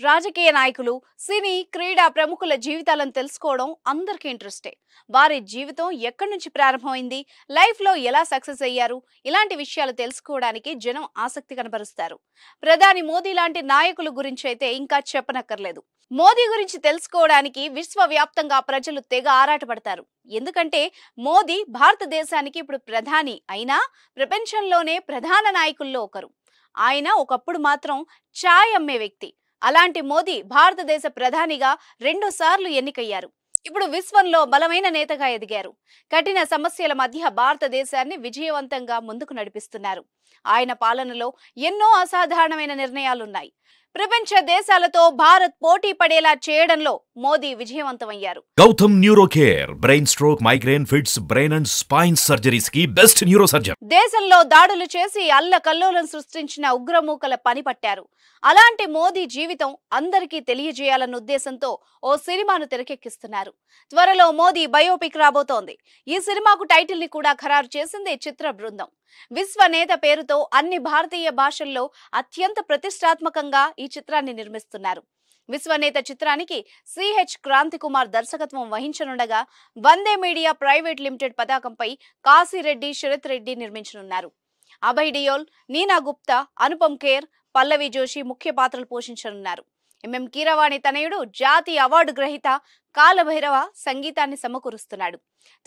రాజకీయ నాయకులు, సినీ, క్రీడా ప్రముఖుల జీవితాలను తెలుసుకోవడం అందరికీ ఇంట్రెస్టే. వారి జీవితం ఎక్కడి నుంచి ప్రారంభమైంది, లైఫ్లో ఎలా సక్సెస్ అయ్యారు, ఇలాంటి విషయాలు తెలుసుకోవడానికి జనం ఆసక్తి కనబరుస్తారు. ప్రధాని మోదీ లాంటి నాయకుల గురించి అయితే ఇంకా చెప్పనక్కర్లేదు. మోదీ గురించి తెలుసుకోవడానికి విశ్వవ్యాప్తంగా ప్రజలు తెగ ఆరాటపడతారు. ఎందుకంటే మోదీ భారతదేశానికి ఇప్పుడు ప్రధాని అయినా ప్రపంచంలోనే ప్రధాన నాయకుల్లో ఒకరు. ఆయన ఒకప్పుడు మాత్రం చాయ్ అమ్మే వ్యక్తి. అలాంటి మోదీ భారతదేశ ప్రధానిగా 2 సార్లు ఎన్నికయ్యారు. ఇప్పుడు విశ్వంలో బలమైన నేతగా ఎదిగారు. కఠిన సమస్యల మధ్య భారతదేశాన్ని విజయవంతంగా ముందుకు నడిపిస్తున్నారు. ఆయన పాలనలో ఎన్నో అసాధారణమైన నిర్ణయాలున్నాయి. ప్రపంచ దేశాలతో భారత్ పోటీ పడేలా చేయడంలో మోదీ విజయవంతమయ్యారు. Gautam neuro care brain stroke, migraine, fits, brain and spine surgeries కి బెస్ట్ న్యూరో సర్జన్. దేశంలో దాడులు చేసి అల్లకల్లోలం సృష్టించిన ఉగ్రమూకల పని పట్టారు. అలాంటి మోదీ జీవితం అందరికీ తెలియజేయాలన్న ఉద్దేశంతో ఓ సినిమాను తెరకెక్కిస్తున్నారు. త్వరలో మోదీ బయోపిక్ రాబోతోంది. ఈ సినిమాకు టైటిల్ ని కూడా ఖరారు చేసింది చిత్ర బృందం. విశ్వనేత పేరుతో అన్ని భారతీయ భాషల్లో అత్యంత ప్రతిష్టాత్మకంగా ఈ చిత్రాన్ని నిర్మిస్తున్నారు. విశ్వనేత చిత్రానికి సిహెచ్ క్రాంతి కుమార్ దర్శకత్వం వహించనుండగా వందే మీడియా ప్రైవేట్ లిమిటెడ్ పతాకంపై కాశీరెడ్డి, శరత్ రెడ్డి నిర్మించనున్నారు. అభయ్ డియోల్, నీనా గుప్తా, అనుపమ్ ఖేర్, పల్లవి జోషి ముఖ్య పాత్రలు పోషించనున్నారు. ఎంఎం కీరవాణి తనయుడు, జాతీయ అవార్డు గ్రహీత కాలభైరవ సంగీతాన్ని సమకూరుస్తున్నాడు.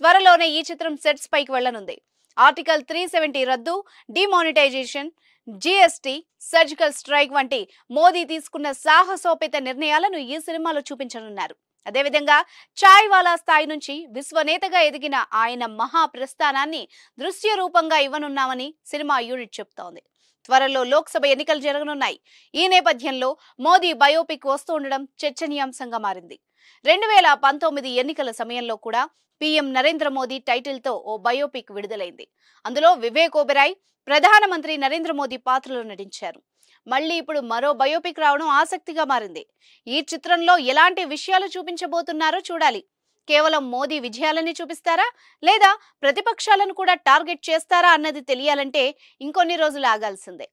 త్వరలోనే ఈ చిత్రం సెట్స్ పైకి వెళ్లనుంది. ఆర్టికల్ 370 రద్దు, డిమానిటైజేషన్, జీఎస్టీ, సర్జికల్ స్ట్రైక్ వంటి మోదీ తీసుకున్న సాహసోపేత నిర్ణయాలను ఈ సినిమాలో చూపించనున్నారు. అదేవిధంగా చాయ్ వాలా స్థాయి నుంచి విశ్వనేతగా ఎదిగిన ఆయన మహా ప్రస్థానాన్ని దృశ్య రూపంగా ఇవ్వనున్నామని సినిమా యూనిట్ చెబుతోంది. త్వరలో లోక్సభ ఎన్నికలు జరగనున్నాయి. ఈ నేపథ్యంలో మోదీ బయోపిక్ వస్తుండడం చర్చనీయాంశంగా మారింది. 2019 ఎన్నికల సమయంలో కూడా పీఎం నరేంద్ర మోదీ టైటిల్ తో ఓ బయోపిక్ విడుదలైంది. అందులో వివేక్ ఓబెరాయ్ ప్రధానమంత్రి నరేంద్ర మోదీ పాత్రలో నటించారు. మళ్ళీ ఇప్పుడు మరో బయోపిక్ రావడం ఆసక్తిగా మారింది. ఈ చిత్రంలో ఎలాంటి విషయాలు చూపించబోతున్నారో చూడాలి. కేవలం మోదీ విజయాలని చూపిస్తారా, లేదా ప్రతిపక్షాలను కూడా టార్గెట్ చేస్తారా అన్నది తెలియాలంటే ఇంకొన్ని రోజులు ఆగాల్సిందే.